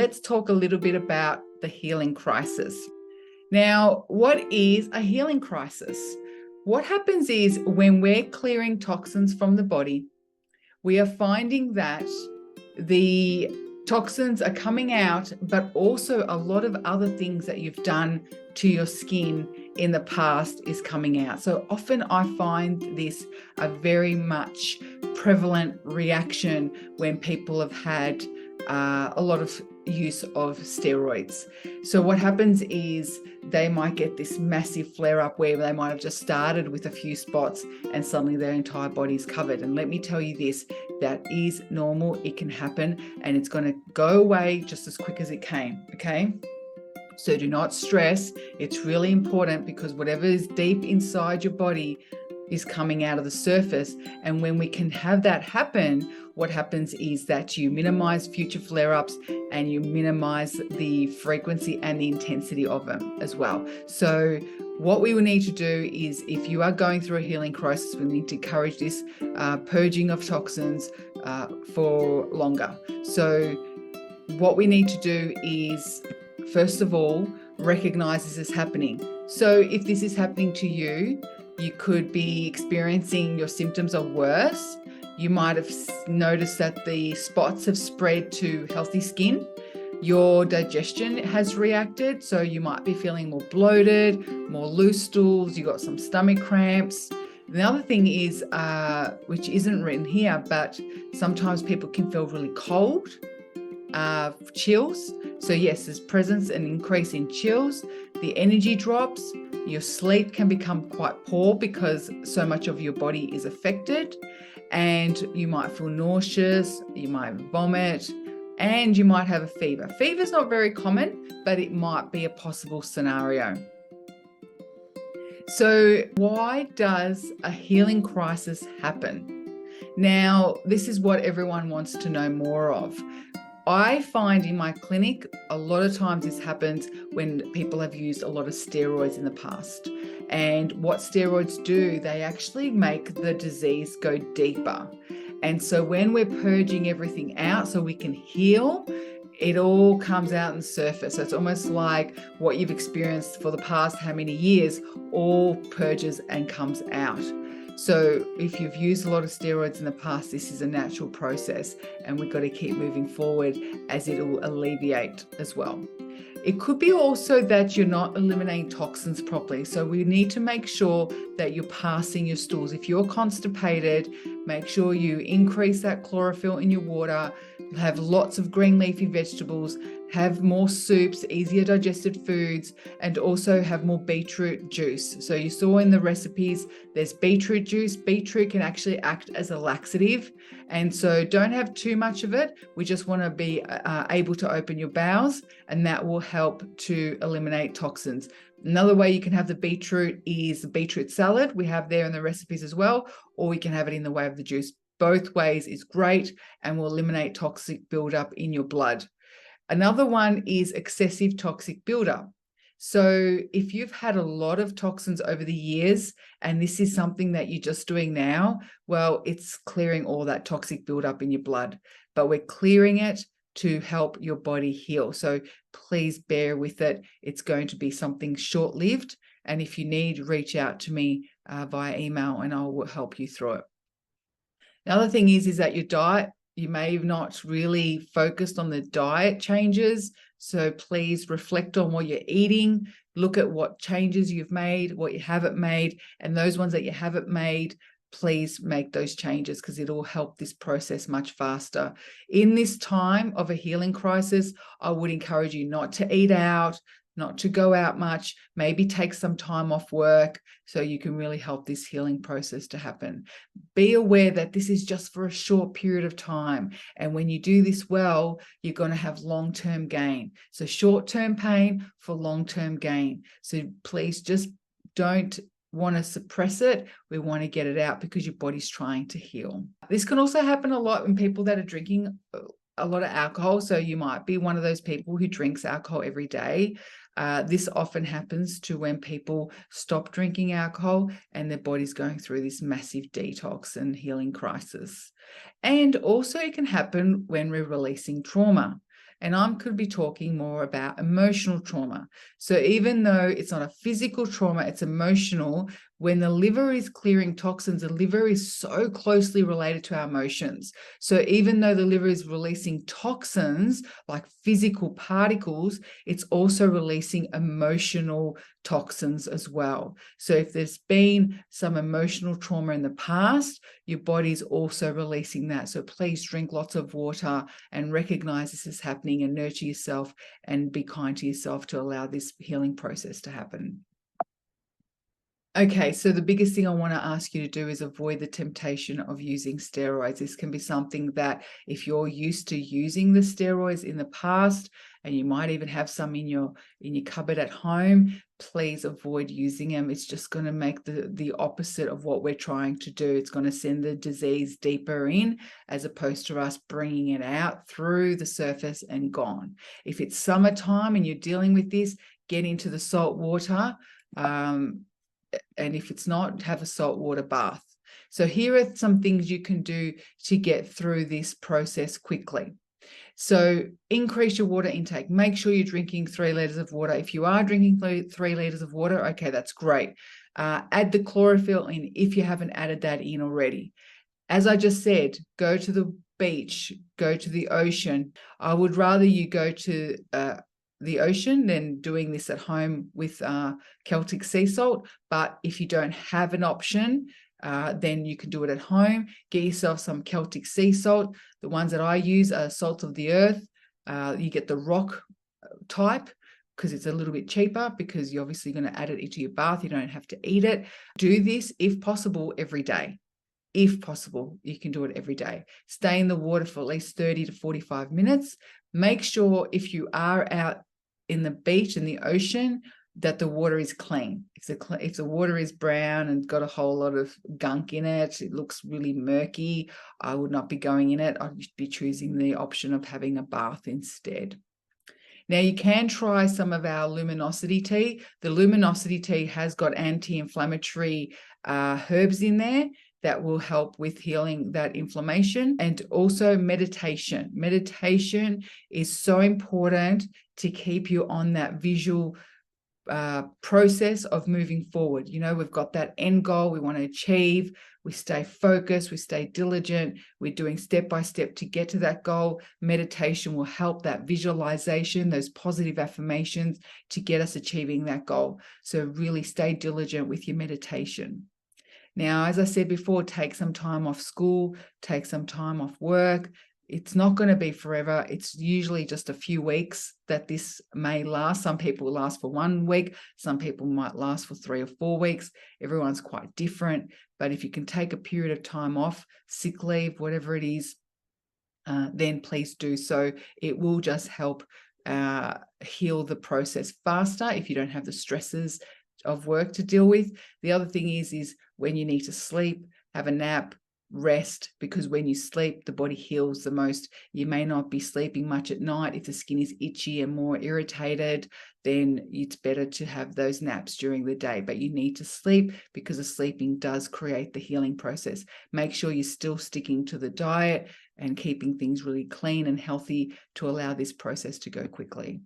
let's talk a little bit about the healing crisis. Now, what is a healing crisis? What happens is when we're clearing toxins from the body, we are finding that the toxins are coming out, but also a lot of other things that you've done to your skin in the past is coming out. So often I find this a very much prevalent reaction when people have had a lot of use of steroids. So what happens is they might get this massive flare up where they might have just started with a few spots and suddenly their entire body is covered. And let me tell you this, that is normal. It can happen and it's going to go away just as quick as it came. Okay. So do not stress. It's really important because whatever is deep inside your body is coming out of the surface. And when we can have that happen, what happens is that you minimize future flare-ups and you minimize the frequency and the intensity of them as well. So what we will need to do is, if you are going through a healing crisis, we need to encourage this purging of toxins for longer. So what we need to do is, first of all, recognize this is happening. So if this is happening to you, you could be experiencing your symptoms are worse. You might have noticed that the spots have spread to healthy skin. Your digestion has reacted. So you might be feeling more bloated, more loose stools. You got some stomach cramps. The other thing is, which isn't written here, but sometimes people can feel really cold, chills. So yes, there's presence and increase in chills. The energy drops. Your sleep can become quite poor because so much of your body is affected, and you might feel nauseous, you might vomit, and you might have a fever. Fever is not very common, but it might be a possible scenario. So why does a healing crisis happen? Now, this is what everyone wants to know more of. I find in my clinic, a lot of times this happens when people have used a lot of steroids in the past. And what steroids do, they actually make the disease go deeper. And so when we're purging everything out so we can heal, it all comes out on the surface. So it's almost like what you've experienced for the past how many years all purges and comes out. So if you've used a lot of steroids in the past, this is a natural process and we've got to keep moving forward as it will alleviate as well. It could be also that you're not eliminating toxins properly. So we need to make sure that you're passing your stools. If you're constipated, make sure you increase that chlorophyll in your water, have lots of green leafy vegetables, have more soups, easier digested foods, and also have more beetroot juice. So you saw in the recipes, there's beetroot juice. Beetroot can actually act as a laxative. And so don't have too much of it. We just want to be able to open your bowels, and that will help to eliminate toxins. Another way you can have the beetroot is beetroot salad. We have there in the recipes as well, or we can have it in the way of the juice. Both ways is great and will eliminate toxic buildup in your blood. Another one is excessive toxic buildup. So if you've had a lot of toxins over the years and this is something that you're just doing now, well, it's clearing all that toxic buildup in your blood, but we're clearing it to help your body heal. So please bear with it. It's going to be something short-lived. And if you need, reach out to me via email and I will help you through it. The other thing is that your diet, you may have not really focused on the diet changes. So please reflect on what you're eating, look at what changes you've made, what you haven't made, and those ones that you haven't made, please make those changes because it'll help this process much faster. In this time of a healing crisis, I would encourage you not to eat out, not to go out much, maybe take some time off work so you can really help this healing process to happen. Be aware that this is just for a short period of time. And when you do this well, you're going to have long-term gain. So short-term pain for long-term gain. So please just don't want to suppress it. We want to get it out because your body's trying to heal. This can also happen a lot in people that are drinking a lot of alcohol. So you might be one of those people who drinks alcohol every day. This often happens to when people stop drinking alcohol and their body's going through this massive detox and healing crisis. And also it can happen when we're releasing trauma. And I could be talking more about emotional trauma. So even though it's not a physical trauma, it's emotional. When the liver is clearing toxins, the liver is so closely related to our emotions. So even though the liver is releasing toxins like physical particles, it's also releasing emotional toxins as well. So if there's been some emotional trauma in the past, your body's also releasing that. So please drink lots of water and recognize this is happening and nurture yourself and be kind to yourself to allow this healing process to happen. Okay, so the biggest thing I want to ask you to do is avoid the temptation of using steroids. This can be something that if you're used to using the steroids in the past, and you might even have some in your cupboard at home, please avoid using them. It's just going to make the opposite of what we're trying to do. It's going to send the disease deeper in as opposed to us bringing it out through the surface and gone. If it's summertime and you're dealing with this, get into the salt water. And if it's not, have a saltwater bath. So here are some things you can do to get through this process quickly. So increase your water intake. Make sure you're drinking 3 liters of water. If you are drinking 3 liters of water, okay, that's great. Add the chlorophyll in if you haven't added that in already. As I just said, go to the beach, go to the ocean. I would rather you go to the ocean than doing this at home with Celtic sea salt. But if you don't have an option, then you can do it at home. Get yourself some Celtic sea salt. The ones that I use are salt of the earth. You get the rock type because it's a little bit cheaper, because you're obviously going to add it into your bath. You don't have to eat it. Do this, if possible, every day. If possible, you can do it every day. Stay in the water for at least 30 to 45 minutes. Make sure if you are out in the beach and the ocean that the water is clean. If the water is brown and got a whole lot of gunk in it, it looks really murky, I would not be going in it. I'd be choosing the option of having a bath instead. Now, you can try some of our luminosity tea. The luminosity tea has got anti-inflammatory herbs in there that will help with healing that inflammation. And also meditation. Meditation is so important to keep you on that visual process of moving forward. You know, we've got that end goal we want to achieve. We stay focused, we stay diligent, we're doing step by step to get to that goal. Meditation will help that visualization, those positive affirmations to get us achieving that goal. So really stay diligent with your meditation. Now, as I said before, take some time off school, take some time off work. It's not going to be forever. It's usually just a few weeks that this may last. Some people last for 1 week. Some people might last for 3 or 4 weeks. Everyone's quite different. But if you can take a period of time off, sick leave, whatever it is, then please do so. It will just help heal the process faster if you don't have the stresses of work to deal with. The other thing is when you need to sleep, have a nap, rest, because when you sleep, the body heals the most. You may not be sleeping much at night. If the skin is itchy and more irritated, then it's better to have those naps during the day. But you need to sleep, because the sleeping does create the healing process. Make sure you're still sticking to the diet and keeping things really clean and healthy to allow this process to go quickly.